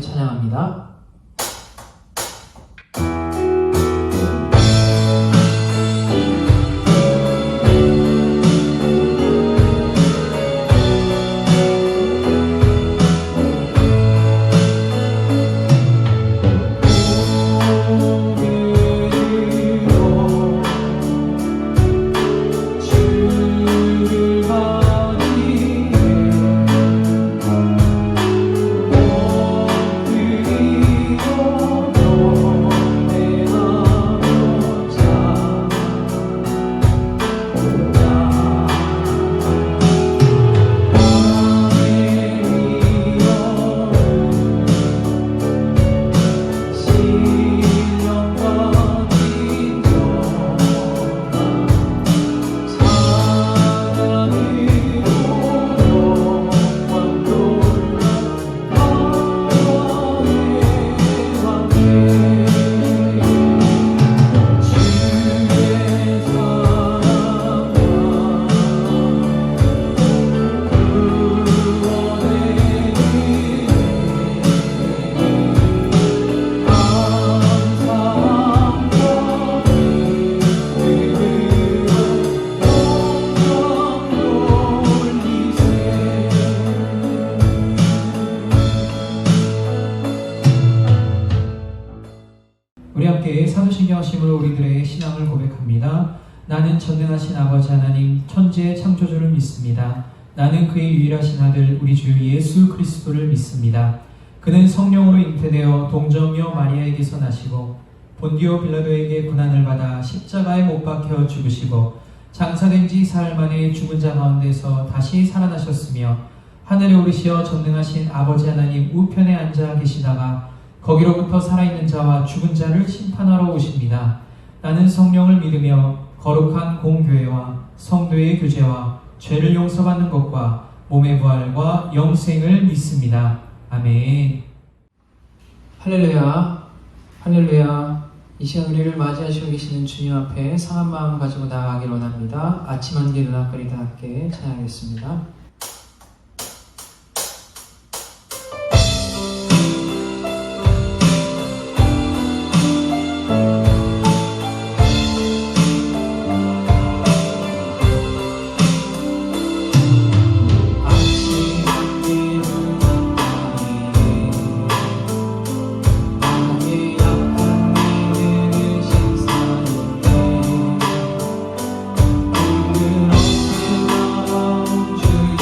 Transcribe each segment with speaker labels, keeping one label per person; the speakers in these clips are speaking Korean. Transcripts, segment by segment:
Speaker 1: 함께 찬양합니다. 우리 함께 사도신경하심으로 우리들의 신앙을 고백합니다. 나는 전능하신 아버지 하나님 천지의 창조주를 믿습니다. 나는 그의 유일하신 아들 우리 주 예수 그리스도를 믿습니다. 그는 성령으로 잉태되어 동정녀 마리아에게서 나시고 본디오 빌라도에게 고난을 받아 십자가에 못 박혀 죽으시고 장사된 지 사흘 만에 죽은 자 가운데서 다시 살아나셨으며 하늘에 오르시어 전능하신 아버지 하나님 우편에 앉아 계시다가 거기로부터 살아있는 자와 죽은 자를 심판하러 오십니다. 나는 성령을 믿으며 거룩한 공교회와 성도의 교제와 죄를 용서받는 것과 몸의 부활과 영생을 믿습니다. 아멘. 할렐루야, 할렐루야. 이 시간 우리를 맞이하시고 계시는 주님 앞에 상한 마음 가지고 나아가길 원합니다. 아침 한개 눈앞거리 다 함께 찬양하겠습니다.
Speaker 2: 주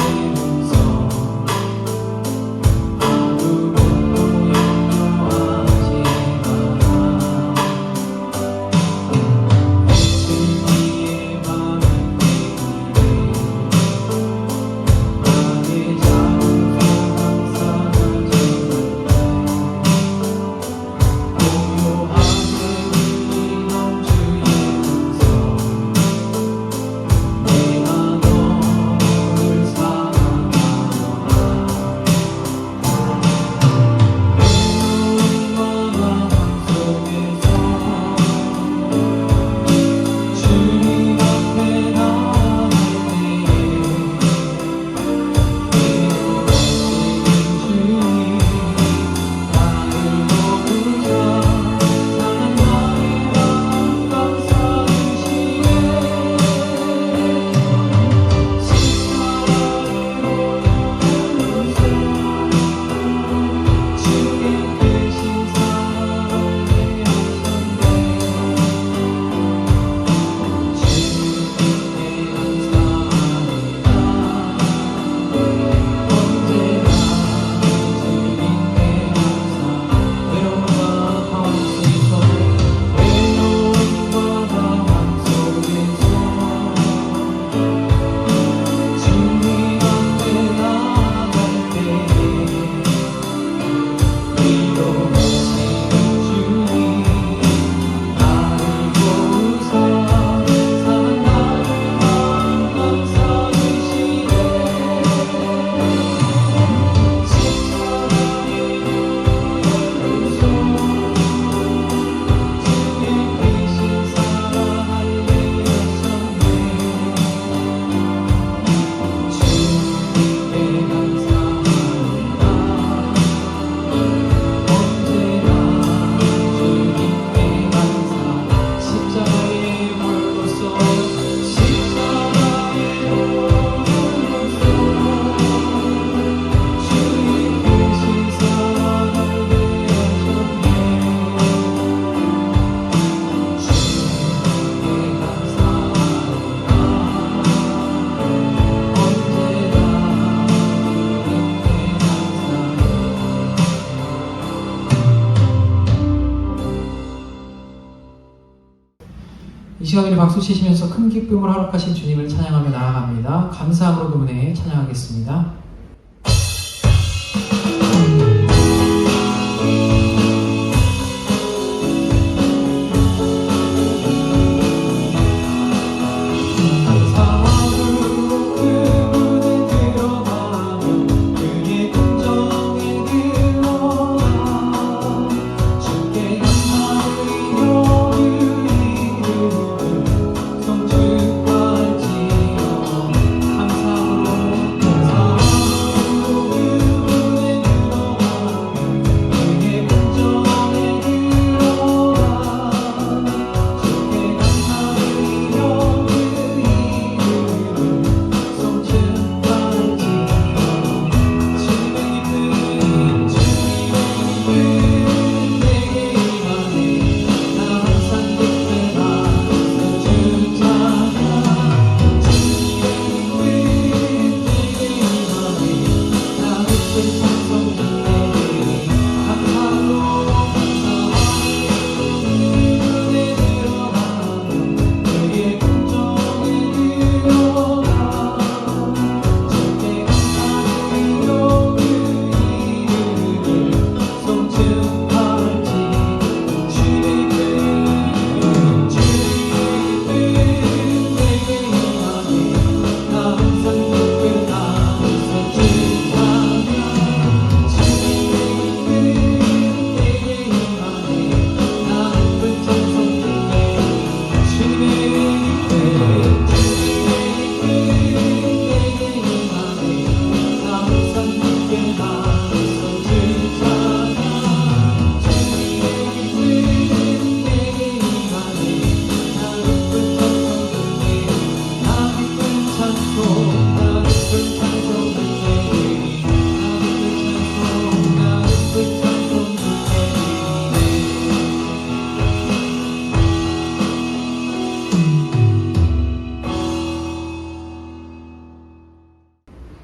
Speaker 1: 이 시간에 박수 치시면서 큰 기쁨을 허락하신 주님을 찬양하며 나아갑니다. 감사함으로 그분에 찬양하겠습니다.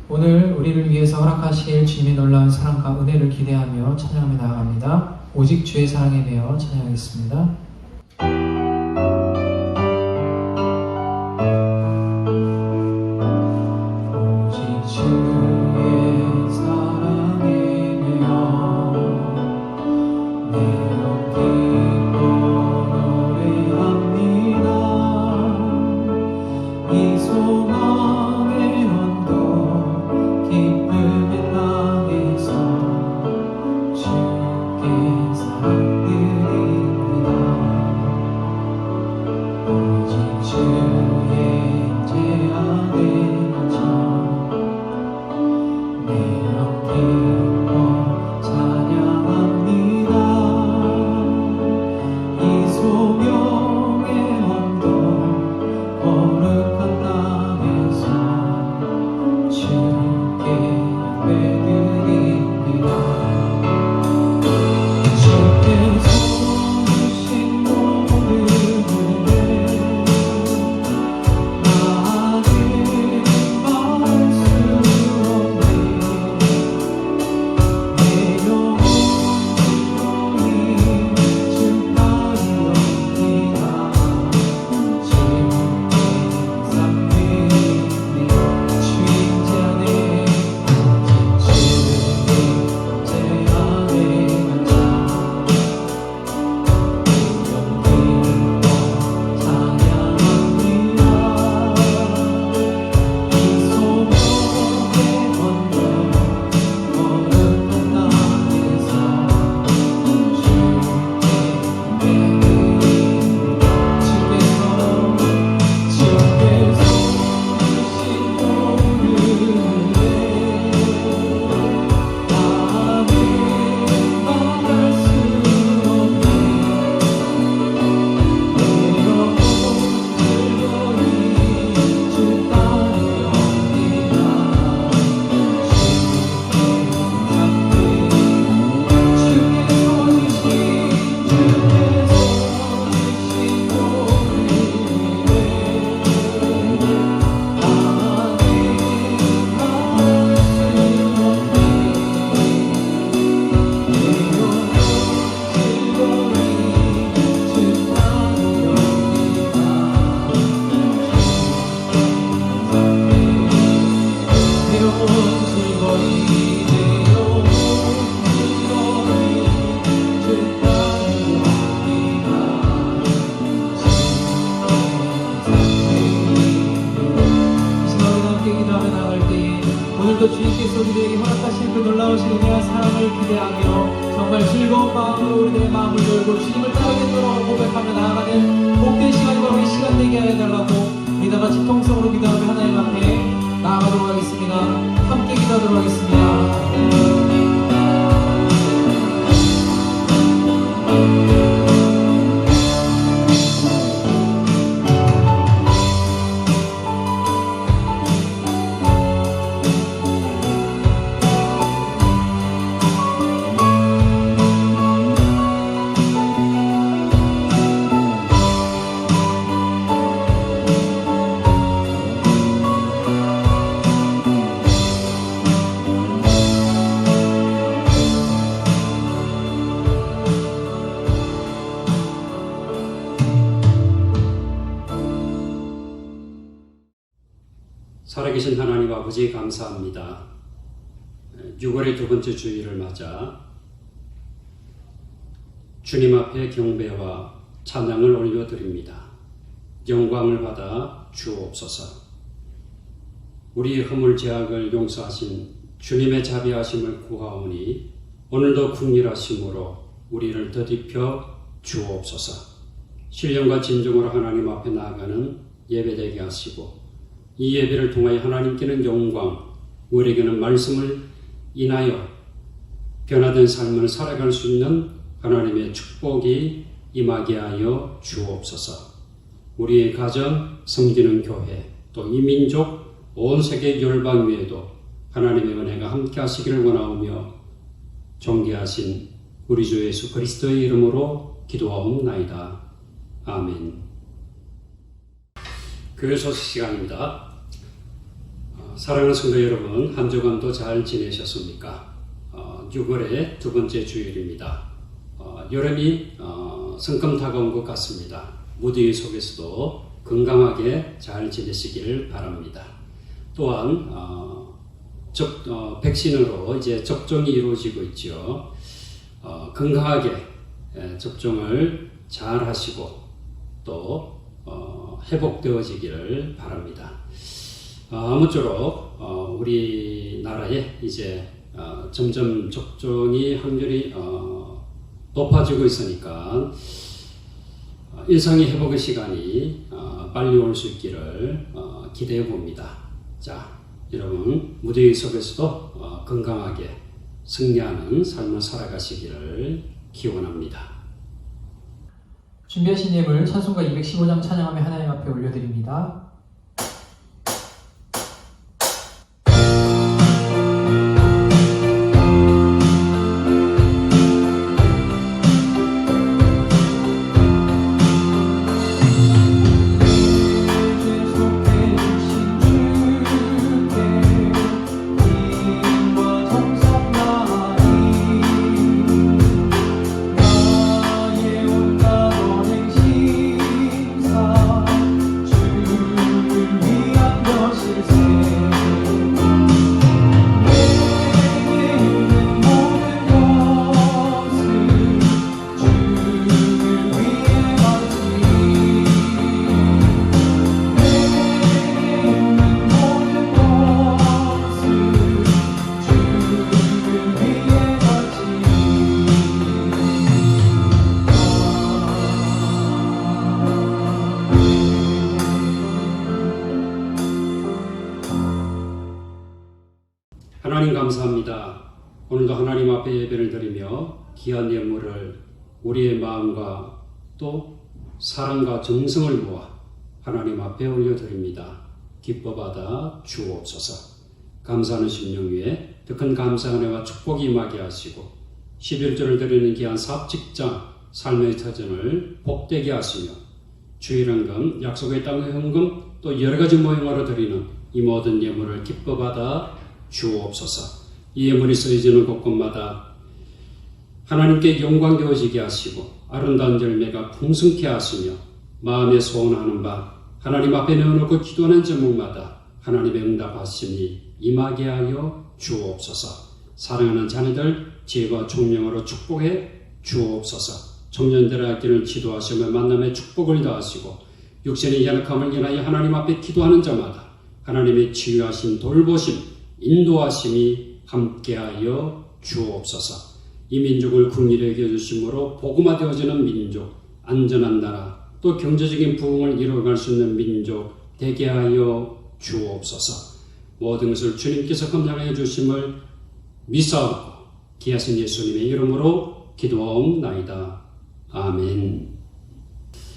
Speaker 1: 오늘 우리를 위해서 허락하실 주님의 놀라운 사랑과 은혜를 기대하며 찬양하며 나아갑니다. 오직 주의 사랑에 매여 찬양하겠습니다. 돌아오시는 이한 사랑을 기대하며 정말 즐거운 마음으로 우리들의 마음을 열고 주님을 따르겠도록 고백하며 나아가는 복된 시간과 우리 시간 되게 하여달라고 우리 다 같이 통성으로 기도하며 하나님 앞에 나아가도록 하겠습니다. 함께 기도하도록 하겠습니다.
Speaker 2: 살아계신 하나님 아버지 감사합니다. 6월의 두 번째 주일을 맞아 주님 앞에 경배와 찬양을 올려드립니다. 영광을 받아 주옵소서. 우리 허물 죄악을 용서하신 주님의 자비하심을 구하오니 오늘도 긍휼하심으로 우리를 더딥혀 주옵소서. 신령과 진정으로 하나님 앞에 나아가는 예배되게 하시고 이 예배를 통하여 하나님께는 영광, 우리에게는 말씀을 인하여 변화된 삶을 살아갈 수 있는 하나님의 축복이 임하게 하여 주옵소서. 우리의 가정, 섬기는 교회, 또 이 민족, 온 세계 열방 위에도 하나님의 은혜가 함께 하시기를 원하오며 존귀하신 우리 주 예수 그리스도의 이름으로 기도하옵나이다. 아멘. 교회 소식 시간입니다. 사랑하는 성도 여러분, 한 주간도 잘 지내셨습니까? 6월의 두 번째 주일입니다. 여름이 성큼 다가온 것 같습니다. 무더위 속에서도 건강하게 잘 지내시기를 바랍니다. 또한 백신으로 이제 접종이 이루어지고 있죠. 건강하게 접종을 잘 하시고 또 회복되어지기를 바랍니다. 아무쪼록 우리나라에 이제 점점 접종이 확률이 높아지고 있으니까 일상의 회복의 시간이 빨리 올 수 있기를 기대해 봅니다. 자, 여러분 무더위 속에서도 건강하게 승리하는 삶을 살아가시기를 기원합니다.
Speaker 1: 준비하신 예물 찬송가 215장 찬양하며 하나님 앞에 올려드립니다.
Speaker 2: 하나님 감사합니다. 오늘도 하나님 앞에 예배를 드리며 귀한 예물을 우리의 마음과 또 사랑과 정성을 모아 하나님 앞에 올려드립니다. 기뻐 받아 주옵소서. 감사하는 심령 위에 더 큰 감사 은혜와 축복이 임하게 하시고 11조를 드리는 귀한 사업직장 삶의 터전을 복되게 하시며 주일헌금, 약속의 땅의 헌금 또 여러가지 모형으로 드리는 이 모든 예물을 기뻐 받아 주옵소서. 이 예물이 쓰여지는 곳곳마다 하나님께 영광 되어지게 하시고 아름다운 열매가 풍성케 하시며 마음에 소원하는 바 하나님 앞에 내어놓고 기도하는 제목마다 하나님의 응답하심이 임하게 하여 주옵소서. 사랑하는 자녀들 지혜와 총명으로 축복해 주옵소서. 청년들의 앞길을 지도하시며 만남의 축복을 더하시고 육신의 연약함을 인하여 하나님 앞에 기도하는 자마다 하나님의 치유하신 돌보심 인도하심이 함께하여 주옵소서. 이 민족을 국리를 여겨주심으로 복음화되어지는 민족, 안전한 나라, 또 경제적인 부흥을 이루어갈 수 있는 민족 되게 하여 주옵소서. 모든 것을 주님께서 검량하여 주심을 믿사옵고 귀하신 예수님의 이름으로 기도하옵나이다. 아멘.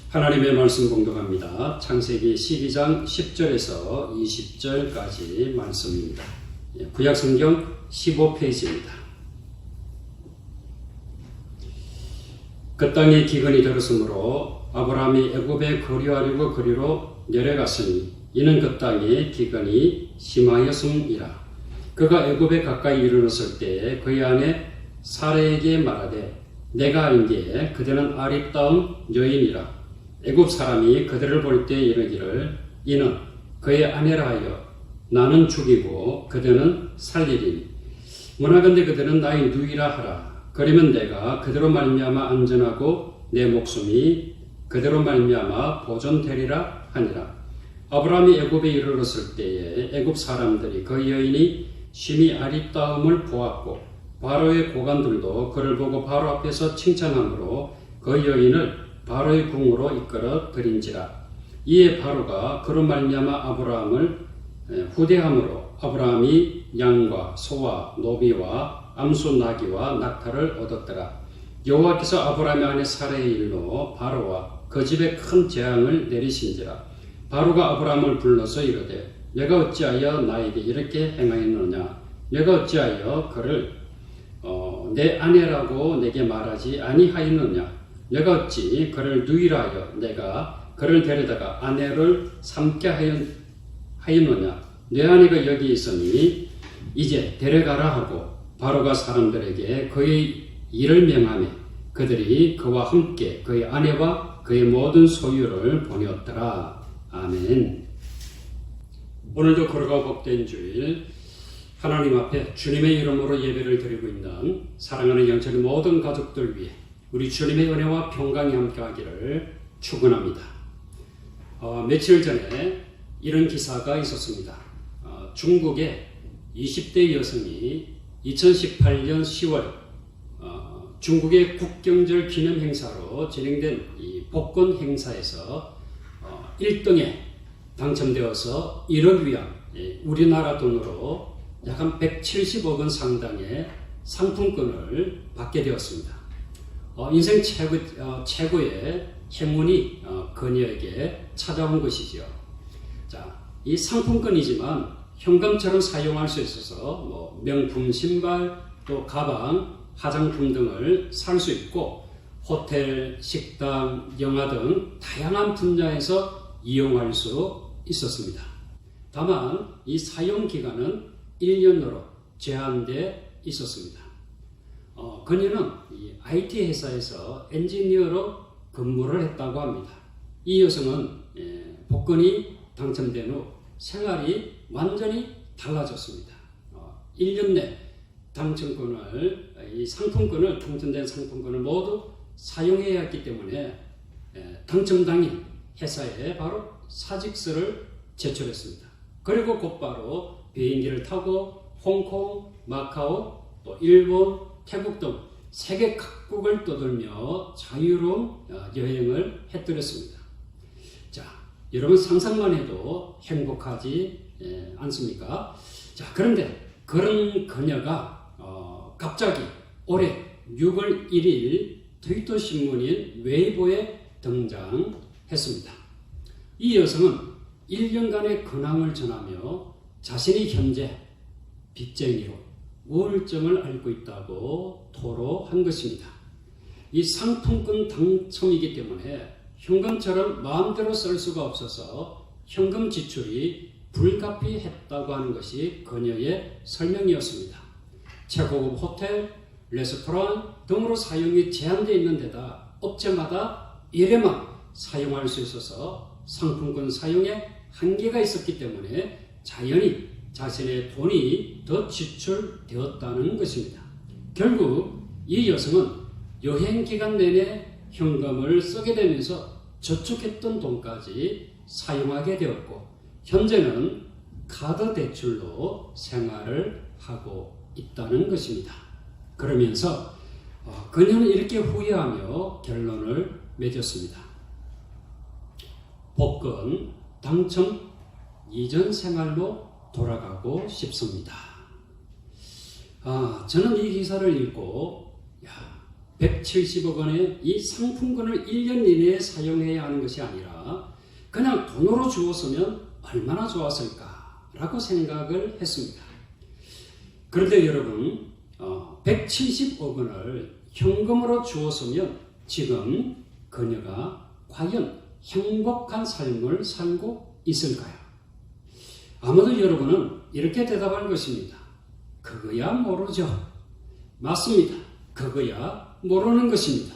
Speaker 2: 하나님의 말씀 공독합니다. 창세기 12장 10절에서 20절까지 말씀입니다. 구약성경 15페이지입니다. 그 땅에 기근이 들었으므로 아브라함이 애굽에 거류하려고 거리로 내려갔으니 이는 그 땅에 기근이 심하였음이라. 그가 애굽에 가까이 이르렀을 때에 그의 아내 사라에게 말하되 내가 알기에 그대는 아리따운 여인이라. 애굽 사람이 그들을 볼 때 이르기를 이는 그의 아내라 하여 나는 죽이고 그대는 살리리니 원하건대 그대는 나의 누이라 하라. 그러면 내가 그대로 말미암아 안전하고 내 목숨이 그대로 말미암아 보존되리라 하니라. 아브라함이 애굽에 이르렀을 때에 애굽 사람들이 그 여인이 심히 아리따움을 보았고 바로의 고관들도 그를 보고 바로 앞에서 칭찬하므로 그 여인을 바로의 궁으로 이끌어 들인지라. 이에 바로가 그로 말미암아 아브라함을 후대함으로 아브라함이 양과 소와 노비와 암소 나귀와 낙타를 얻었더라. 여호와께서 아브라함의 아내 사라의 일로 바로와 그 집에 큰 재앙을 내리신지라. 바로가 아브라함을 불러서 이르되 내가 어찌하여 나에게 이렇게 행하였느냐. 내가 어찌하여 그를 내 아내라고 내게 말하지 아니하였느냐. 내가 어찌 그를 누이라 하여 내가 그를 데려다가 아내를 삼게 하였느냐. 내 아내가 여기 있으니 이제 데려가라 하고 바로가 사람들에게 그의 일을 명하며 그들이 그와 함께 그의 아내와 그의 모든 소유를 보내었더라. 아멘. 오늘도 거룩하고 복된 주일 하나님 앞에 주님의 이름으로 예배를 드리고 있는 사랑하는 영적인 모든 가족들 위해 우리 주님의 은혜와 평강이 함께하기를 축원합니다. 며칠 전에 이런 기사가 있었습니다. 중국의 20대 여성이 2018년 10월 중국의 국경절 기념 행사로 진행된 이 복권 행사에서 1등에 당첨되어서 1억 위안 우리나라 돈으로 약 한 170억 원 상당의 상품권을 받게 되었습니다. 인생 최고의 행운이 그녀에게 찾아온 것이죠. 자, 이 상품권이지만 현금처럼 사용할 수 있어서 명품 신발, 또 가방, 화장품 등을 살 수 있고 호텔, 식당, 영화 등 다양한 분야에서 이용할 수 있었습니다. 다만 이 사용 기간은 1년으로 제한되어 있었습니다. 그녀는 이 IT 회사에서 엔지니어로 근무를 했다고 합니다. 이 여성은 복권이 당첨된 후 생활이 완전히 달라졌습니다. 1년 내 이 상품권을 당첨된 상품권을 모두 사용해야 했기 때문에 당첨 당일 회사에 바로 사직서를 제출했습니다. 그리고 곧바로 비행기를 타고 홍콩, 마카오, 또 일본, 태국 등 세계 각국을 떠돌며 자유로운 여행을 해드렸습니다. 자, 여러분 상상만 해도 행복하지 않습니까? 자, 그런데 그런 그녀가 갑자기 올해 6월 1일 트위터 신문인 웨이보에 등장했습니다. 이 여성은 1년간의 근황을 전하며 자신이 현재 빚쟁이로 우울증을 앓고 있다고 토로한 것입니다. 이 상품권 당첨이기 때문에 현금처럼 마음대로 쓸 수가 없어서 현금 지출이 불가피했다고 하는 것이 그녀의 설명이었습니다. 최고급 호텔, 레스토랑 등으로 사용이 제한되어 있는 데다 업체마다 1회만 사용할 수 있어서 상품권 사용에 한계가 있었기 때문에 자연히 자신의 돈이 더 지출되었다는 것입니다. 결국 이 여성은 여행 기간 내내 현금을 쓰게 되면서 저축했던 돈까지 사용하게 되었고 현재는 카드 대출로 생활을 하고 있다는 것입니다. 그러면서 그녀는 이렇게 후회하며 결론을 맺었습니다. 복권 당첨 이전 생활로 돌아가고 싶습니다. 저는 이 기사를 읽고 170억 원의 이 상품권을 1년 이내에 사용해야 하는 것이 아니라 그냥 돈으로 주었으면 얼마나 좋았을까라고 생각을 했습니다. 그런데 여러분 170억 원을 현금으로 주었으면 지금 그녀가 과연 행복한 삶을 살고 있을까요? 아마도 여러분은 이렇게 대답할 것입니다. 그거야 모르죠. 맞습니다. 그거야 모르는 것입니다.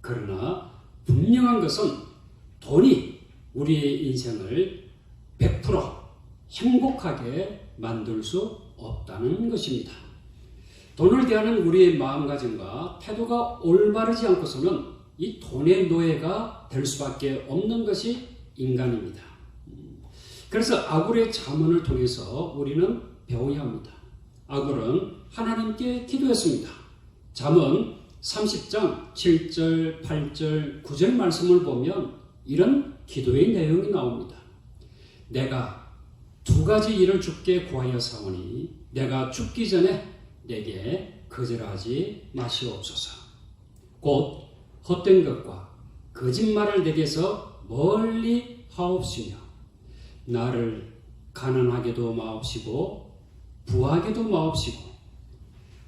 Speaker 2: 그러나 분명한 것은 돈이 우리의 인생을 100% 행복하게 만들 수 없다는 것입니다. 돈을 대하는 우리의 마음가짐과 태도가 올바르지 않고서는 이 돈의 노예가 될 수밖에 없는 것이 인간입니다. 그래서 아굴의 잠언을 통해서 우리는 배워야 합니다. 아굴은 하나님께 기도했습니다. 잠언 30장 7절, 8절, 9절 말씀을 보면 이런 기도의 내용이 나옵니다. 내가 두 가지 일을 주께 구하였사오니 내가 죽기 전에 내게 거절하지 마시옵소서. 곧 헛된 것과 거짓말을 내게서 멀리 하옵시며 나를 가난하게도 마옵시고 부하게도 마옵시고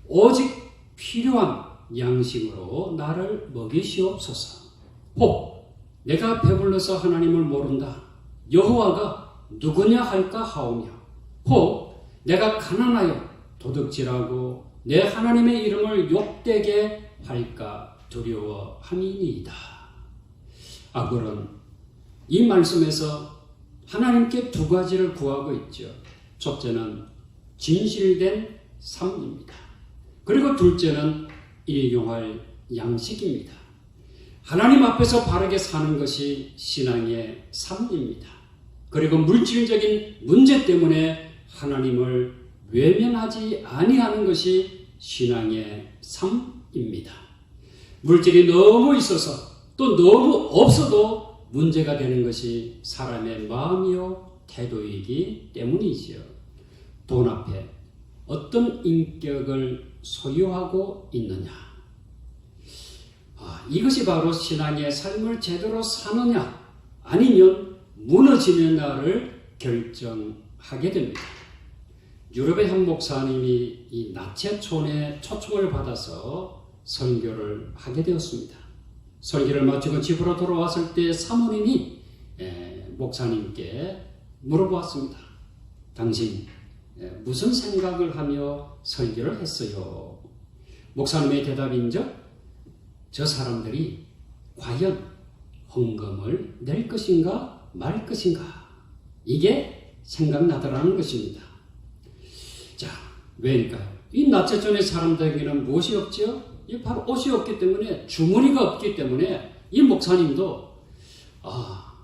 Speaker 2: 오직 필요한 양식으로 나를 먹이시옵소서. 혹 내가 배불러서 하나님을 모른다. 여호와가 누구냐 할까 하오며 혹 내가 가난하여 도둑질하고 내 하나님의 이름을 욕되게 할까 두려워함이니이다. 아굴은 이 말씀에서 하나님께 두 가지를 구하고 있죠. 첫째는 진실된 삶입니다. 그리고 둘째는 일용할 양식입니다. 하나님 앞에서 바르게 사는 것이 신앙의 삶입니다. 그리고 물질적인 문제 때문에 하나님을 외면하지 아니하는 것이 신앙의 삶입니다. 물질이 너무 있어서 또 너무 없어도 문제가 되는 것이 사람의 마음이요 태도이기 때문이지요. 돈 앞에 어떤 인격을 소유하고 있느냐, 이것이 바로 신앙의 삶을 제대로 사느냐 아니면 무너지느냐를 결정하게 됩니다. 유럽의 한 목사님이 이 나체촌에 초청을 받아서 설교를 하게 되었습니다. 설교를 마치고 집으로 돌아왔을 때 사모님이 목사님께 물어보았습니다. 당신 무슨 생각을 하며 설교를 했어요? 목사님의 대답인즉 저 사람들이 과연 헌금을 낼 것인가 말 것인가 이게 생각나더라는 것입니다. 자, 왜일까요? 이 나체촌의 사람들에게는 무엇이 없죠? 바로 옷이 없기 때문에 주머니가 없기 때문에 이 목사님도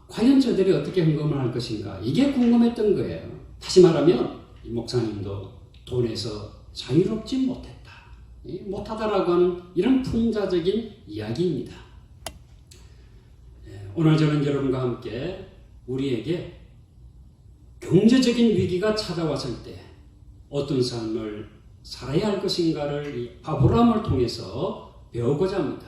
Speaker 2: 과연 저들이 어떻게 헌금을 할 것인가 이게 궁금했던 거예요. 다시 말하면 이 목사님도 돈에서 자유롭지 못하다라고 하는 이런 풍자적인 이야기입니다. 오늘 저는 여러분과 함께 우리에게 경제적인 위기가 찾아왔을 때 어떤 삶을 살아야 할 것인가를 이 아브라함을 통해서 배우고자 합니다.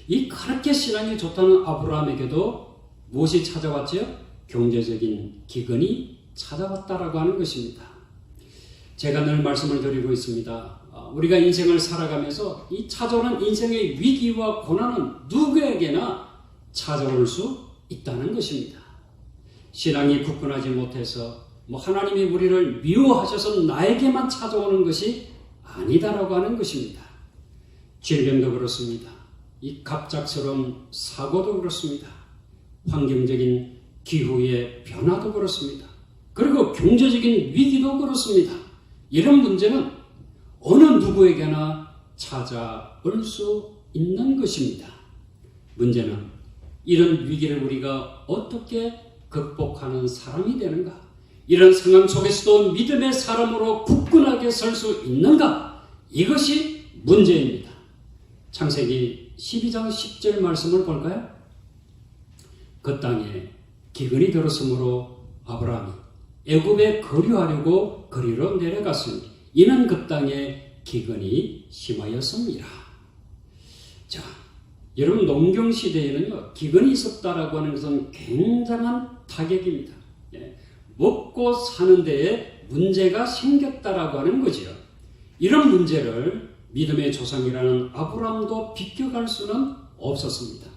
Speaker 2: 이 그렇게 신앙이 좋다는 아브라함에게도 무엇이 찾아왔죠? 경제적인 기근이 찾아왔다라고 하는 것입니다. 제가 늘 말씀을 드리고 있습니다. 우리가 인생을 살아가면서 이 찾아오는 인생의 위기와 고난은 누구에게나 찾아올 수 있다는 것입니다. 신앙이 굳건하지 못해서 하나님이 우리를 미워하셔서 나에게만 찾아오는 것이 아니다라고 하는 것입니다. 질병도 그렇습니다. 이 갑작스러운 사고도 그렇습니다. 환경적인 기후의 변화도 그렇습니다. 그리고 경제적인 위기도 그렇습니다. 이런 문제는 어느 누구에게나 찾아올 수 있는 것입니다. 문제는 이런 위기를 우리가 어떻게 극복하는 사람이 되는가? 이런 상황 속에서도 믿음의 사람으로 굳건하게 설 수 있는가? 이것이 문제입니다. 창세기 12장 10절 말씀을 볼까요? 그 땅에 기근이 들었으므로 아브라함이 애굽에 거류하려고 거리로 내려갔으니 이는 그 땅에 기근이 심하였습니다. 자, 여러분 농경 시대에는요, 기근이 있었다라고 하는 것은 굉장한 타격입니다. 먹고 사는 데에 문제가 생겼다라고 하는 거지요. 이런 문제를 믿음의 조상이라는 아브라함도 비껴갈 수는 없었습니다.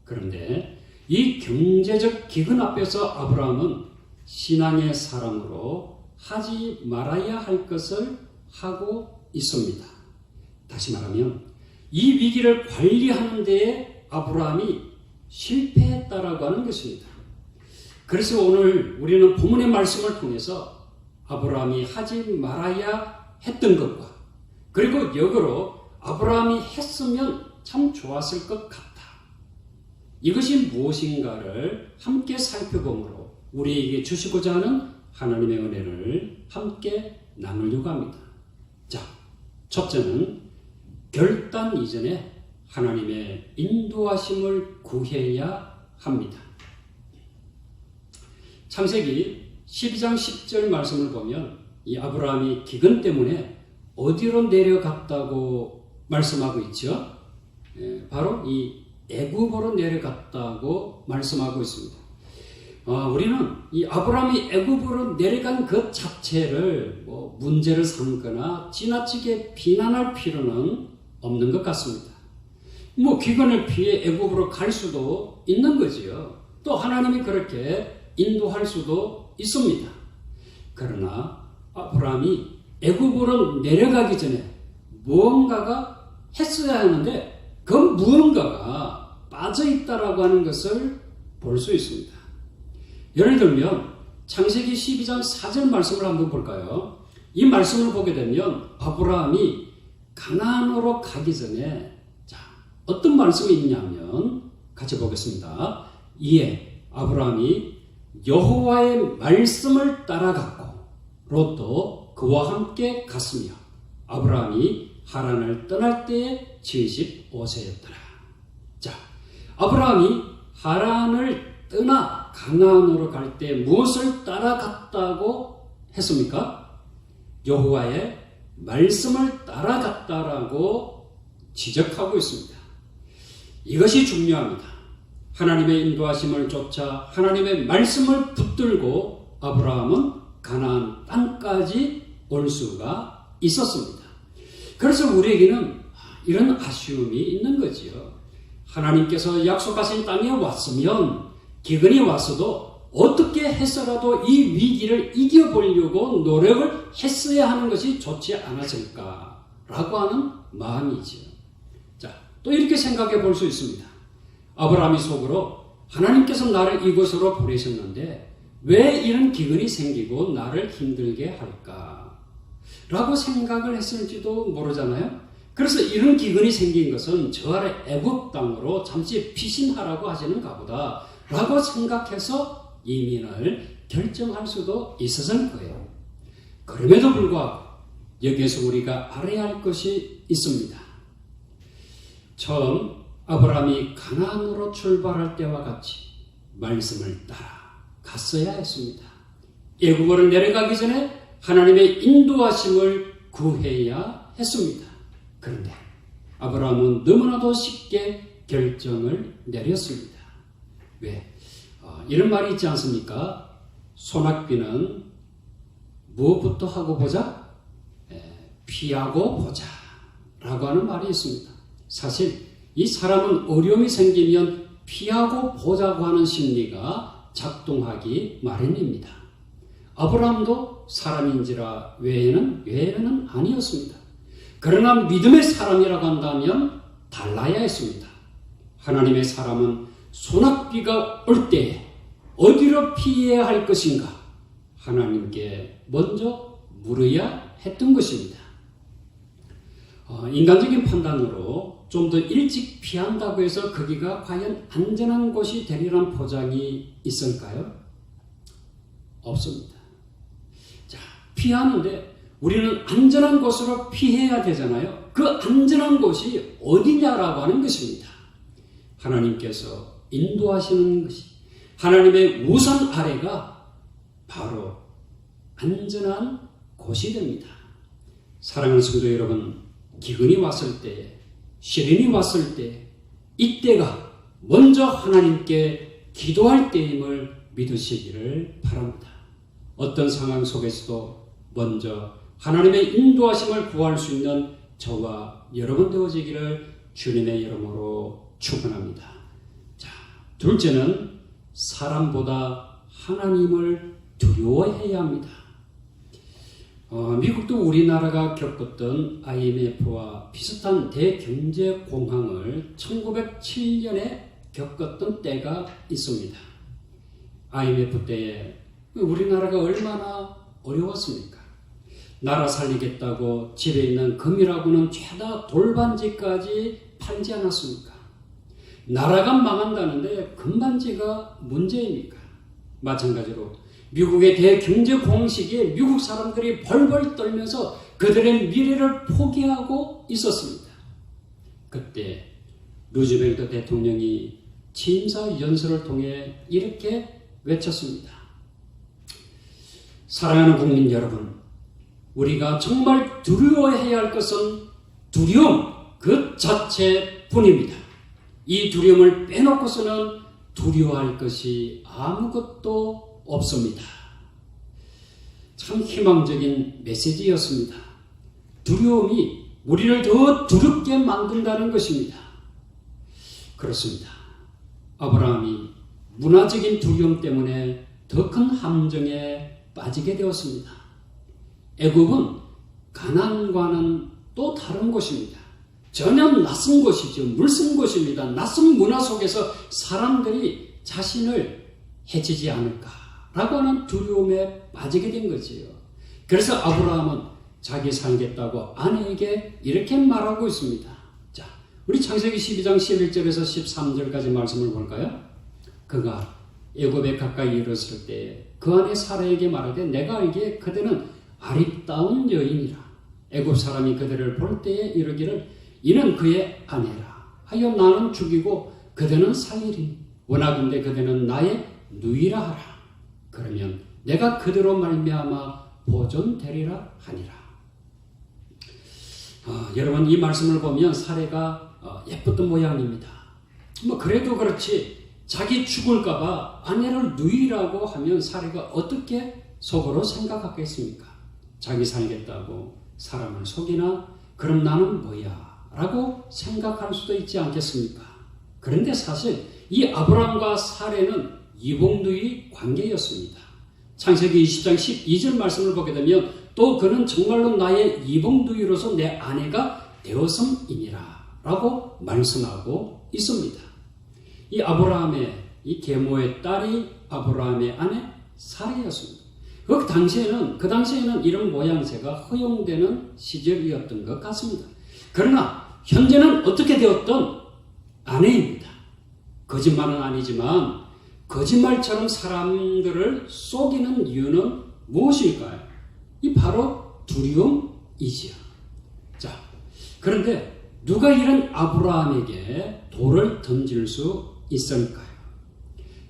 Speaker 2: 그런데 이 경제적 기근 앞에서 아브라함은 신앙의 사람으로 하지 말아야 할 것을 하고 있습니다. 다시 말하면 이 위기를 관리하는 데에 아브라함이 실패했다라고 하는 것입니다. 그래서 오늘 우리는 본문의 말씀을 통해서 아브라함이 하지 말아야 했던 것과 그리고 역으로 아브라함이 했으면 참 좋았을 것 같다. 이것이 무엇인가를 함께 살펴보므로 우리에게 주시고자 하는 하나님의 은혜를 함께 나누려고 합니다. 자, 첫째는 결단 이전에 하나님의 인도하심을 구해야 합니다. 창세기 12장 10절 말씀을 보면 이 아브라함이 기근 때문에 어디로 내려갔다고 말씀하고 있죠? 바로 이 애굽으로 내려갔다고 말씀하고 있습니다. 우리는 이 아브라함이 애굽으로 내려간 것 자체를 문제를 삼거나 지나치게 비난할 필요는 없는 것 같습니다. 기근을 피해 애굽으로 갈 수도 있는 거지요. 또 하나님이 그렇게 인도할 수도 있습니다. 그러나 아브라함이 애굽으로 내려가기 전에 무언가가 했어야 하는데 그 무언가가 빠져있다라고 하는 것을 볼 수 있습니다. 예를 들면 창세기 12장 4절 말씀을 한번 볼까요? 이 말씀을 보게 되면 아브라함이 가나안으로 가기 전에 어떤 말씀이 있냐면 같이 보겠습니다. 이에 아브라함이 여호와의 말씀을 따라갔고 롯도 그와 함께 갔으며 아브라함이 하란을 떠날 때에 75세였더라. 자, 아브라함이 하란을 떠나 가나안으로 갈 때 무엇을 따라갔다고 했습니까? 여호와의 말씀을 따라갔다라고 지적하고 있습니다. 이것이 중요합니다. 하나님의 인도하심을 쫓아 하나님의 말씀을 붙들고 아브라함은 가나안 땅까지 올 수가 있었습니다. 그래서 우리에게는 이런 아쉬움이 있는 거지요. 하나님께서 약속하신 땅에 왔으면 기근이 왔어도 어떻게 해서라도 이 위기를 이겨보려고 노력을 했어야 하는 것이 좋지 않았을까라고 하는 마음이지요. 자, 또 이렇게 생각해 볼 수 있습니다. 아브라함이 속으로 하나님께서 나를 이곳으로 보내셨는데 왜 이런 기근이 생기고 나를 힘들게 할까? 라고 생각을 했을지도 모르잖아요. 그래서 이런 기근이 생긴 것은 저 아래 애굽 땅으로 잠시 피신하라고 하시는가 보다 라고 생각해서 이민을 결정할 수도 있었을 거예요. 그럼에도 불구하고 여기에서 우리가 알아야 할 것이 있습니다. 처음 아브라함이 가나안으로 출발할 때와 같이 말씀을 따라 갔어야 했습니다. 애굽으로 내려가기 전에 하나님의 인도하심을 구해야 했습니다. 그런데 아브라함은 너무나도 쉽게 결정을 내렸습니다. 왜? 이런 말이 있지 않습니까? 소낙비는 무엇부터 하고 보자? 피하고 보자 라고 하는 말이 있습니다. 사실 이 사람은 어려움이 생기면 피하고 보자고 하는 심리가 작동하기 마련입니다. 아브라함도 사람인지라 외에는 아니었습니다. 그러나 믿음의 사람이라고 한다면 달라야 했습니다. 하나님의 사람은 소낙비가 올 때에 어디로 피해야 할 것인가 하나님께 먼저 물어야 했던 것입니다. 인간적인 판단으로 좀 더 일찍 피한다고 해서 거기가 과연 안전한 곳이 되리란 보장이 있을까요? 없습니다. 자, 피하는데 우리는 안전한 곳으로 피해야 되잖아요. 그 안전한 곳이 어디냐라고 하는 것입니다. 하나님께서 인도하시는 것이, 하나님의 우선 아래가 바로 안전한 곳이 됩니다. 사랑하는 성도 여러분, 기근이 왔을 때, 시련이 왔을 때, 이때가 먼저 하나님께 기도할 때임을 믿으시기를 바랍니다. 어떤 상황 속에서도 먼저 하나님의 인도하심을 구할 수 있는 저와 여러분 되어지기를 주님의 이름으로 축원합니다. 자, 둘째는 사람보다 하나님을 두려워해야 합니다. 미국도 우리나라가 겪었던 IMF와 비슷한 대경제 공황을 1907년에 겪었던 때가 있습니다. IMF 때에 우리나라가 얼마나 어려웠습니까? 나라 살리겠다고 집에 있는 금이라고는 죄다 돌반지까지 팔지 않았습니까? 나라가 망한다는데 금반지가 문제입니까? 마찬가지로 미국의 대경제 공식에 미국 사람들이 벌벌 떨면서 그들의 미래를 포기하고 있었습니다. 그때 루즈벨트 대통령이 취임사 연설을 통해 이렇게 외쳤습니다. 사랑하는 국민 여러분, 우리가 정말 두려워해야 할 것은 두려움 그 자체뿐입니다. 이 두려움을 빼놓고서는 두려워할 것이 아무것도 없습니다. 참 희망적인 메시지였습니다. 두려움이 우리를 더 두렵게 만든다는 것입니다. 그렇습니다. 아브라함이 문화적인 두려움 때문에 더 큰 함정에 빠지게 되었습니다. 애굽은 가나안과는 또 다른 곳입니다. 전혀 낯선 곳이죠. 물쓴 곳입니다. 낯선 문화 속에서 사람들이 자신을 해치지 않을까라고 하는 두려움에 빠지게 된 거지요. 그래서 아브라함은 자기 살겠다고 아내에게 이렇게 말하고 있습니다. 자, 우리 창세기 12장 11절에서 13절까지 말씀을 볼까요? 그가 애굽에 가까이 이르렀을 때 그 아내 사라에게 말하되 내가 알기에 그대는 아름다운 여인이라. 애굽 사람이 그들을 볼 때에 이르기를 이는 그의 아내라 하여 나는 죽이고 그대는 살리리. 원하건대 그대는 나의 누이라 하라. 그러면 내가 그대로 말미암아 보존되리라 하니라. 여러분, 이 말씀을 보면 사례가 예뻤던 모양입니다. 그래도 그렇지 자기 죽을까봐 아내를 누이라고 하면 사례가 어떻게 속으로 생각하겠습니까? 자기 살겠다고 사람을 속이나? 그럼 나는 뭐야? 라고 생각할 수도 있지 않겠습니까? 그런데 사실 이 아브라함과 사례는 이복누이 관계였습니다. 창세기 20장 12절 말씀을 보게 되면 또 그는 정말로 나의 이복누이로서 내 아내가 되었음이니라 라고 말씀하고 있습니다. 이 아브라함의 이 계모의 딸이 아브라함의 아내 사례였습니다. 그 당시에는 이런 모양새가 허용되는 시절이었던 것 같습니다. 그러나 현재는 어떻게 되었던 아내입니다. 거짓말은 아니지만 거짓말처럼 사람들을 속이는 이유는 무엇일까요? 이 바로 두려움이지요. 자, 그런데 누가 이런 아브라함에게 돌을 던질 수 있을까요?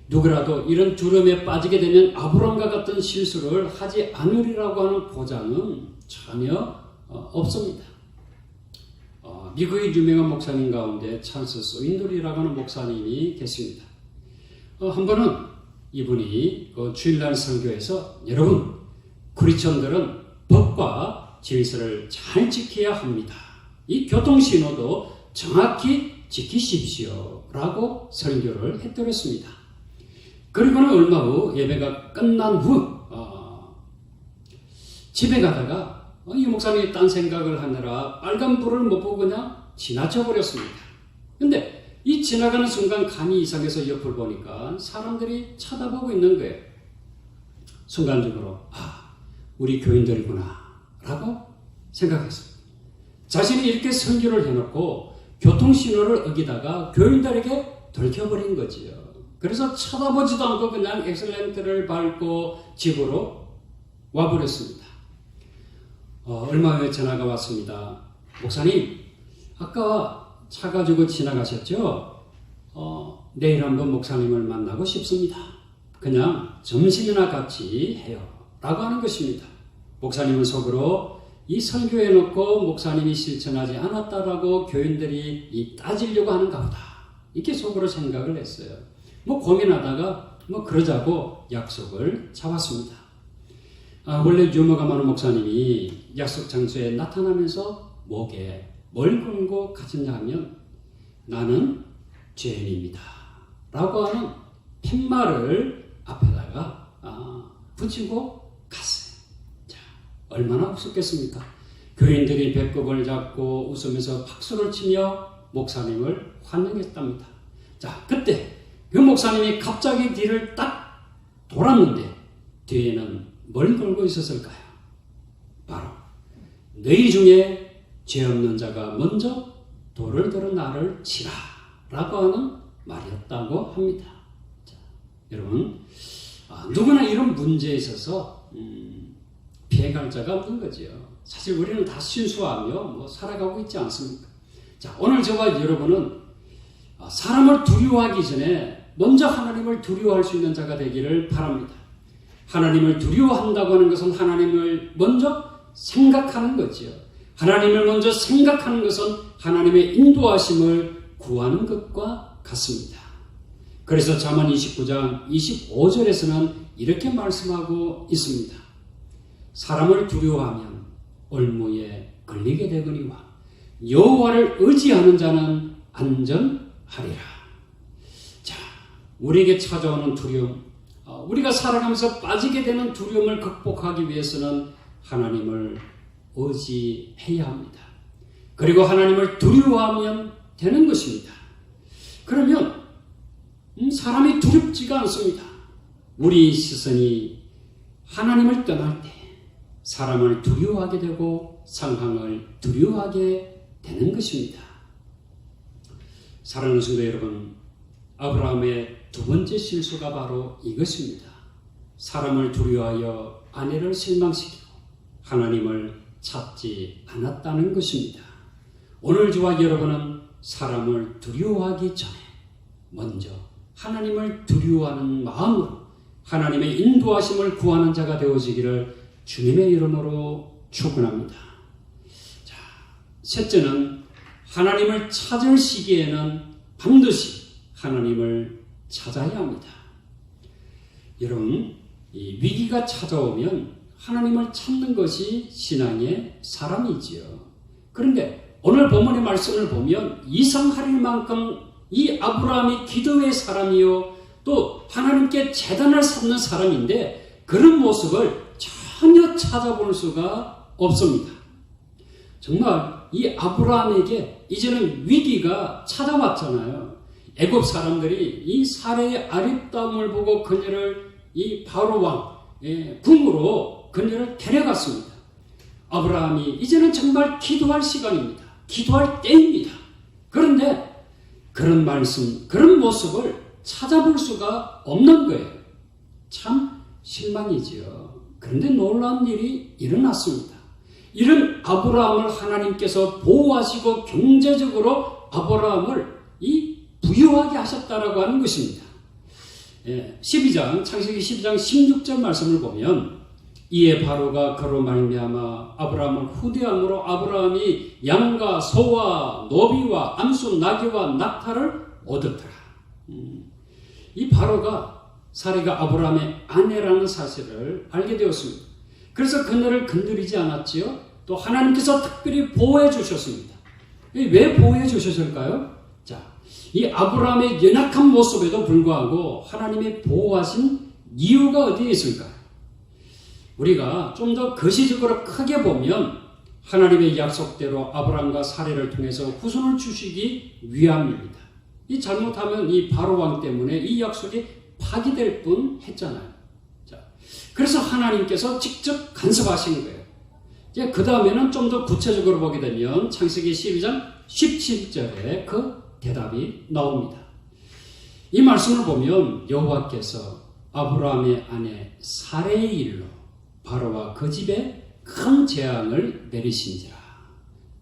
Speaker 2: 누구라도 이런 두려움에 빠지게 되면 아브라함과 같은 실수를 하지 않으리라고 하는 보장은 전혀 없습니다. 미국의 유명한 목사님 가운데 찰스 소인돌이라고 하는 목사님이 계십니다. 한 번은 이분이 주일날 설교에서 여러분, 크리스천들은 법과 질서를 잘 지켜야 합니다. 이 교통신호도 정확히 지키십시오 라고 설교를 해드렸습니다. 그리고는 얼마 후 예배가 끝난 후 집에 가다가 이 목사님이 딴 생각을 하느라 빨간불을 못 보고 그냥 지나쳐 버렸습니다. 근데 이 지나가는 순간 감이 이상해서 옆을 보니까 사람들이 쳐다보고 있는 거예요. 순간적으로 우리 교인들이구나 라고 생각했습니다. 자신이 이렇게 선교를 해놓고 교통신호를 어기다가 교인들에게 들켜버린 거지요. 그래서 쳐다보지도 않고 그냥 엑셀런트를 밟고 집으로 와버렸습니다. 얼마 후에 전화가 왔습니다. 목사님, 아까 차 가지고 지나가셨죠? 내일 한번 목사님을 만나고 싶습니다. 그냥 점심이나 같이 해요. 라고 하는 것입니다. 목사님은 속으로 이 설교해놓고 목사님이 실천하지 않았다라고 교인들이 따지려고 하는가 보다. 이렇게 속으로 생각을 했어요. 고민하다가 그러자고 약속을 잡았습니다. 원래 유머가 많은 목사님이 약속 장소에 나타나면서 목에 뭘 걸고 가졌냐 하면 나는 죄인입니다. 라고 하는 팻말을 앞에다가 붙이고 갔어요. 자, 얼마나 웃었겠습니까? 교인들이 배꼽을 잡고 웃으면서 박수를 치며 목사님을 환영했답니다. 자, 그때 그 목사님이 갑자기 뒤를 딱 돌았는데 뒤에는 뭘 걸고 있었을까요? 바로 너희 중에 죄 없는 자가 먼저 돌을 들어 나를 치라 라고 하는 말이었다고 합니다. 자, 여러분, 누구나 이런 문제에 있어서 피해갈 자가 없는 거죠. 사실 우리는 다 순수하며 살아가고 있지 않습니까? 자, 오늘 저와 여러분은 사람을 두려워하기 전에 먼저 하나님을 두려워할 수 있는 자가 되기를 바랍니다. 하나님을 두려워한다고 하는 것은 하나님을 먼저 생각하는 거지요. 하나님을 먼저 생각하는 것은 하나님의 인도하심을 구하는 것과 같습니다. 그래서 잠언 29장 25절에서는 이렇게 말씀하고 있습니다. 사람을 두려워하면 올무에 걸리게 되거니와 여호와를 의지하는 자는 안전하리라. 자, 우리에게 찾아오는 두려움, 우리가 살아가면서 빠지게 되는 두려움을 극복하기 위해서는 하나님을 의지해야 합니다. 그리고 하나님을 두려워하면 되는 것입니다. 그러면 사람이 두렵지가 않습니다. 우리 시선이 하나님을 떠날 때 사람을 두려워하게 되고 상황을 두려워하게 되는 것입니다. 사랑하는 성도 여러분, 아브라함의 두 번째 실수가 바로 이것입니다. 사람을 두려워하여 아내를 실망시키고 하나님을 찾지 않았다는 것입니다. 오늘 저와 여러분은 사람을 두려워하기 전에 먼저 하나님을 두려워하는 마음으로 하나님의 인도하심을 구하는 자가 되어지기를 주님의 이름으로 축원합니다. 자, 셋째는 하나님을 찾을 시기에는 반드시 하나님을 찾아야 합니다. 여러분, 이 위기가 찾아오면 하나님을 찾는 것이 신앙의 사람이지요. 그런데 오늘 본문의 말씀을 보면 이상할 만큼 이 아브라함이 기도의 사람이요 또 하나님께 제단을 쌓는 사람인데 그런 모습을 전혀 찾아볼 수가 없습니다. 정말 이 아브라함에게 이제는 위기가 찾아왔잖아요. 애굽 사람들이 이 사례의 아름다움을 보고 그녀를 이 바로 왕 궁으로 그녀를 데려갔습니다. 아브라함이 이제는 정말 기도할 시간입니다. 기도할 때입니다. 그런데 그런 말씀, 그런 모습을 찾아볼 수가 없는 거예요. 참 실망이지요. 그런데 놀라운 일이 일어났습니다. 이런 아브라함을 하나님께서 보호하시고 경제적으로 아브라함을 부유하게 하셨다라고 하는 것입니다. 12장, 창세기 12장 16절 말씀을 보면 이에 바로가 그로 말미암아 아브라함을 후대함으로 아브라함이 양과 소와 노비와 암수 나귀와 낙타를 얻었더라. 이 바로가 사례가 아브라함의 아내라는 사실을 알게 되었습니다. 그래서 그녀를 건드리지 않았지요. 또 하나님께서 특별히 보호해 주셨습니다. 왜 보호해 주셨을까요? 자, 이 아브라함의 연약한 모습에도 불구하고 하나님이 보호하신 이유가 어디에 있을까요? 우리가 좀 더 거시적으로 크게 보면 하나님의 약속대로 아브라함과 사례를 통해서 후손을 주시기 위함입니다. 이 잘못하면 이 바로 왕 때문에 이 약속이 파기될 뿐 했잖아요. 자, 그래서 하나님께서 직접 간섭하신 거예요. 이제 그 다음에는 좀 더 구체적으로 보게 되면 창세기 12장 17절에 그 대답이 나옵니다. 이 말씀을 보면 여호와께서 아브라함의 아내 사레의 일로 바로와 그 집에 큰 재앙을 내리신지라.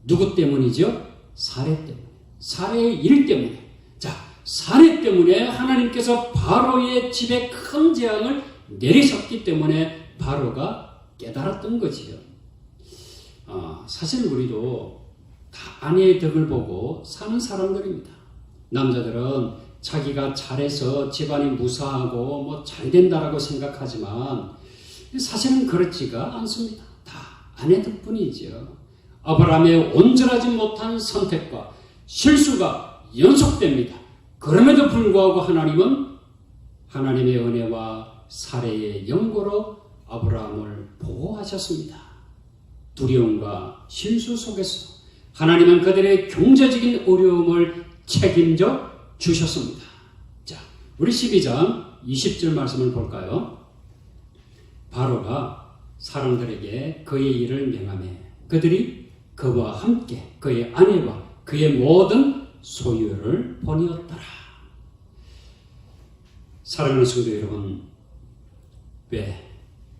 Speaker 2: 누구 때문이죠? 사례 때문에. 사례의 일 때문에. 자, 사례 때문에 하나님께서 바로의 집에 큰 재앙을 내리셨기 때문에 바로가 깨달았던 거지요. 사실 우리도 다 아내의 덕을 보고 사는 사람들입니다. 남자들은 자기가 잘해서 집안이 무사하고 뭐 잘 된다라고 생각하지만 사실은 그렇지가 않습니다. 다 아내 덕분이죠. 아브라함의 온전하지 못한 선택과 실수가 연속됩니다. 그럼에도 불구하고 하나님은 하나님의 은혜와 사례의 연고로 아브라함을 보호하셨습니다. 두려움과 실수 속에서도 하나님은 그들의 경제적인 어려움을 책임져 주셨습니다. 자, 우리 12장 20절 말씀을 볼까요? 바로가 사람들에게 그의 일을 명하며 그들이 그와 함께 그의 아내와 그의 모든 소유를 보내었더라. 사랑하는 성도 여러분, 왜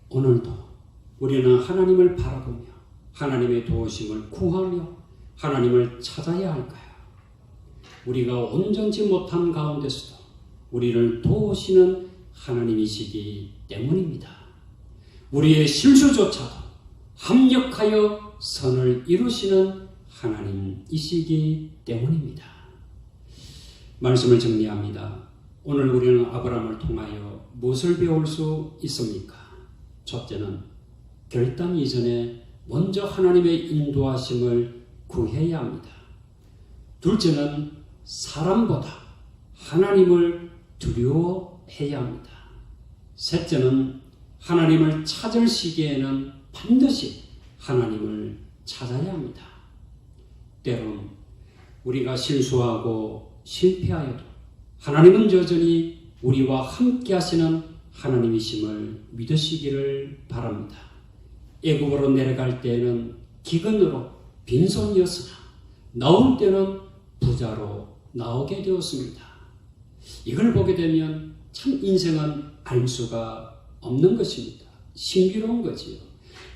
Speaker 2: 오늘도 우리는 하나님을 바라보며 하나님의 도우심을 구하며 하나님을 찾아야 할까요? 우리가 온전치 못한 가운데서도 우리를 도우시는 하나님이시기 때문입니다. 우리의 실수조차도 합력하여 선을 이루시는 하나님이시기 때문입니다. 말씀을 정리합니다. 오늘 우리는 아브라함을 통하여 무엇을 배울 수 있습니까? 첫째는 결단 이전에 먼저 하나님의 인도하심을 구해야 합니다. 둘째는 사람보다 하나님을 두려워해야 합니다. 셋째는 하나님을 찾을 시기에는 반드시 하나님을 찾아야 합니다. 때론 우리가 실수하고 실패하여도 하나님은 여전히 우리와 함께 하시는 하나님이심을 믿으시기를 바랍니다. 애굽으로 내려갈 때에는 기근으로 빈손이었으나 나올 때는 부자로 나오게 되었습니다. 이걸 보게 되면 참 인생은 알 수가 없는 것입니다. 신비로운 거지요.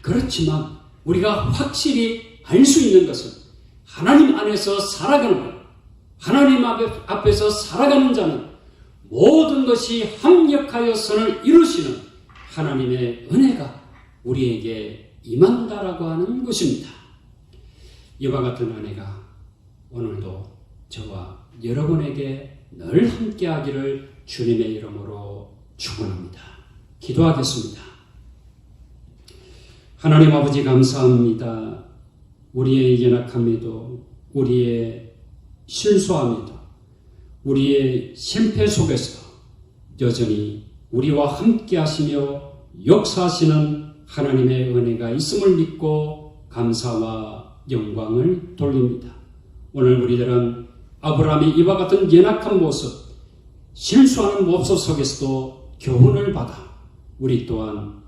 Speaker 2: 그렇지만 우리가 확실히 알 수 있는 것은 하나님 안에서 살아가는 것, 하나님 앞에서 살아가는 자는 모든 것이 합력하여 선을 이루시는 하나님의 은혜가 우리에게 임한다라고 하는 것입니다. 이와 같은 은혜가 오늘도 저와 여러분에게 늘 함께하기를 주님의 이름으로 축원합니다. 기도하겠습니다. 하나님 아버지 감사합니다. 우리의 연약함에도 우리의 실수함에도 우리의 실패 속에서 여전히 우리와 함께 하시며 역사하시는 하나님의 은혜가 있음을 믿고 감사와 영광을 돌립니다. 오늘 우리들은 아브라함의 이와 같은 연약한 모습, 실수하는 모습 속에서도 교훈을 받아 우리 또한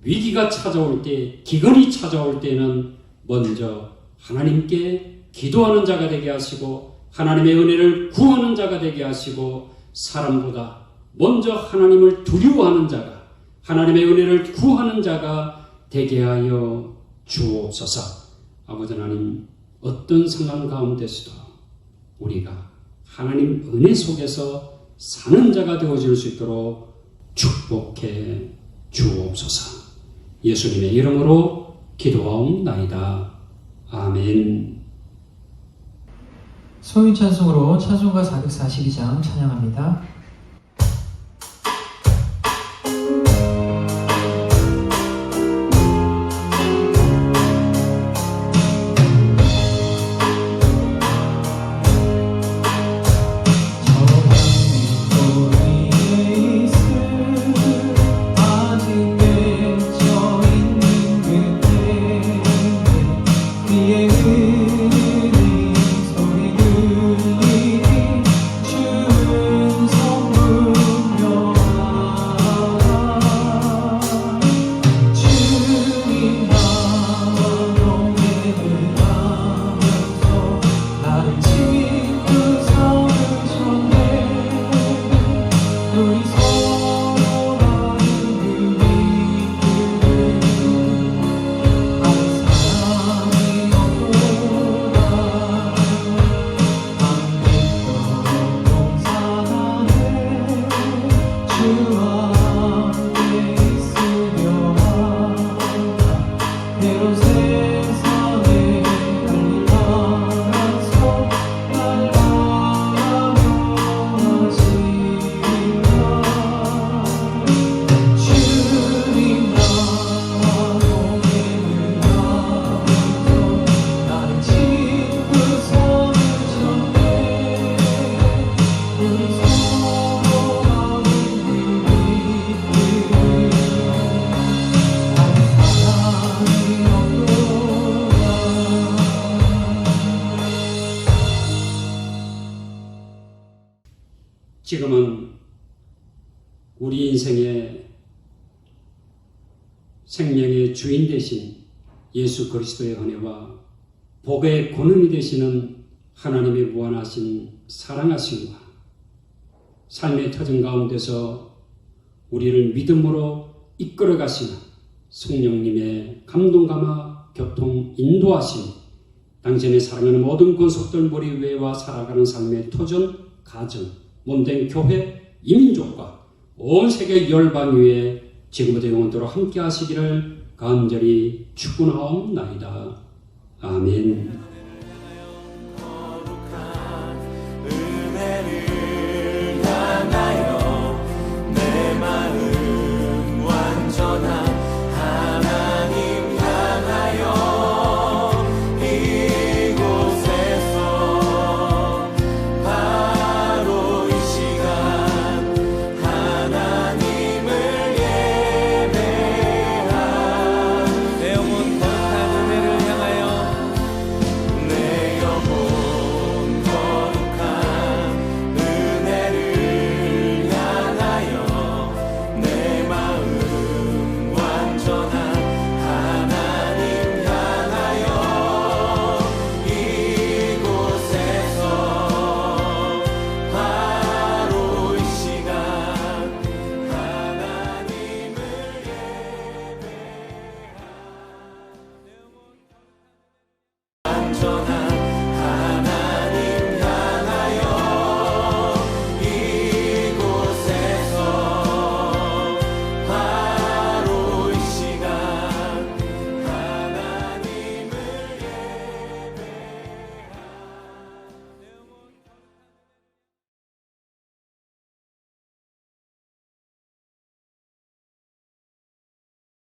Speaker 2: 위기가 찾아올 때, 기근이 찾아올 때는 먼저 하나님께 기도하는 자가 되게 하시고 하나님의 은혜를 구하는 자가 되게 하시고 사람보다 먼저 하나님을 두려워하는 자가, 하나님의 은혜를 구하는 자가 되게 하여 주옵소서. 아버지 하나님, 어떤 상황 가운데서도 우리가 하나님 은혜 속에서 사는 자가 되어질 수 있도록 축복해 주옵소서. 예수님의 이름으로 기도하옵나이다. 아멘.
Speaker 1: 소인 찬송으로 찬송가 442장 찬양합니다.
Speaker 3: 소리 들리니 주는
Speaker 2: 지금은 우리 인생의 생명의 주인 되신 예수 그리스도의 은혜와 복의 권능이 되시는 하나님의 무한하신 사랑하심과 삶의 터전 가운데서 우리를 믿음으로 이끌어 가시는 성령님의 감동감화 교통 인도하심, 당신의 사랑하는 모든 권속들 머리 위에와 살아가는 삶의 터전, 가정, 몸된 교회, 이민족과 온 세계 열방 위에 지금부터 영원토록 함께 하시기를 간절히 축원하옵나이다. 아멘.